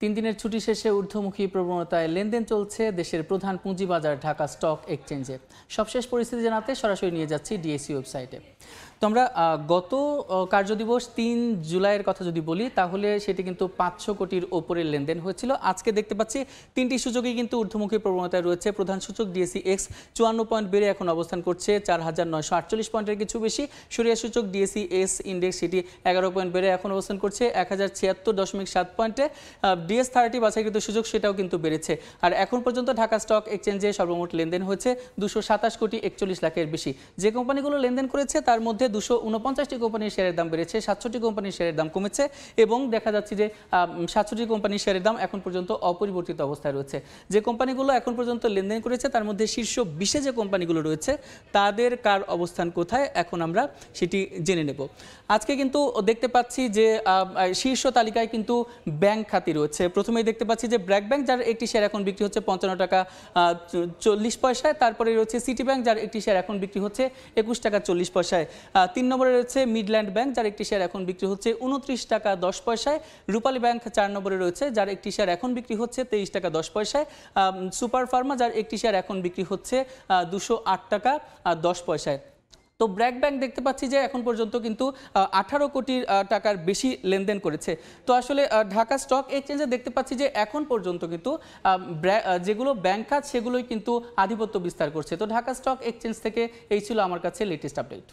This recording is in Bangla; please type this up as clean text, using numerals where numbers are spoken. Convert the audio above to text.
তিন দিনের ছুটি শেষে ঊর্ধ্বমুখী প্রবণতায় লেনদেন চলছে দেশের প্রধান পুঁজিবাজার ঢাকা স্টক এক্সচেঞ্জে। সবশেষ পরিস্থিতি জানাতে সরাসরি নিয়ে যাচ্ছি ডিএসই ওয়েবসাইটে। তো আমরা গত কার্যদিবস ৩ জুলাইয়ের কথা যদি বলি তাহলে সেটি কিন্তু ৫০০ কোটির ওপরের লেনদেন হয়েছিল। আজকে দেখতে পাচ্ছি তিনটি সূচকই কিন্তু ঊর্ধ্বমুখী প্রবণতায় রয়েছে। প্রধান সূচক ডিএসই এক্স ৫৪ পয়েন্ট বেড়ে এখন অবস্থান করছে ৪,৯৪৮ পয়েন্টের কিছু বেশি। সরিয়া সূচক ডিএসই এস ইন্ডেক্স সেটি ১১ পয়েন্ট বেড়ে এখন অবস্থান করছে ১,০৭৬.৭ পয়েন্টে। DS30 বাছাইকৃত সূচক সেটাও কিন্তু বেড়েছে। আর এখন পর্যন্ত ঢাকা স্টক এক্সচেঞ্জে সর্বমোট লেনদেন হয়েছে ২২৭ কোটি ৪১ লাখের বেশি। যে কোম্পানিগুলো লেনদেন করেছে তার মধ্যে ২৪৯টি কোম্পানির শেয়ারের দাম বেড়েছে, ৬৭টি কোম্পানির শেয়ারের দাম কমেছে এবং দেখা যাচ্ছে যে ৬৭টি কোম্পানির শেয়ারের দাম এখন পর্যন্ত অপরিবর্তিত অবস্থায় রয়েছে। যে কোম্পানিগুলো এখন পর্যন্ত লেনদেন করেছে তার মধ্যে শীর্ষ ২০-এ যে কোম্পানিগুলো রয়েছে তাদের কার অবস্থান কোথায় এখন আমরা সেটি জেনে নেব। আজকে কিন্তু দেখতে পাচ্ছি যে শীর্ষ তালিকায় কিন্তু ব্যাংক খাতি রয়েছে। প্রথমেই দেখতে পাচ্ছি যে ব্র্যাক ব্যাংক যার একটি শেয়ার এখন বিক্রি হচ্ছে ৫৫ টাকা ৪০ পয়সায়। তারপরে রয়েছে সিটি ব্যাংক যার একটি শেয়ার এখন বিক্রি হচ্ছে ২১ টাকা ৪০ পয়সায়। ৩ নম্বরে রয়েছে মিডল্যান্ড ব্যাংক যার একটি শেয়ার এখন বিক্রি হচ্ছে ২৯ টাকা ১০ পয়সায়। রূপালী ব্যাংক ৪ নম্বরে রয়েছে যার একটি শেয়ার এখন বিক্রি হচ্ছে ২৩ টাকা ১০ পয়সায়। সুপার ফার্মা যার একটি শেয়ার এখন বিক্রি হচ্ছে ২০৮ টাকা ১০ পয়সায়। তো ব্র্যাক ব্যাংক দেখতে পাচ্ছি যে এখন পর্যন্ত কিন্তু ১৮ কোটি টাকার বেশি লেনদেন করেছে। তো আসলে ঢাকা স্টক এক্সচেঞ্জে দেখতে পাচ্ছি যে এখন পর্যন্ত কিন্তু যেগুলো ব্যাংক খাত সেগুলোই কিন্তু আধিপত্য বিস্তার করছে। তো ঢাকা স্টক এক্সচেঞ্জ থেকে এই ছিল আমার কাছে লেটেস্ট আপডেট।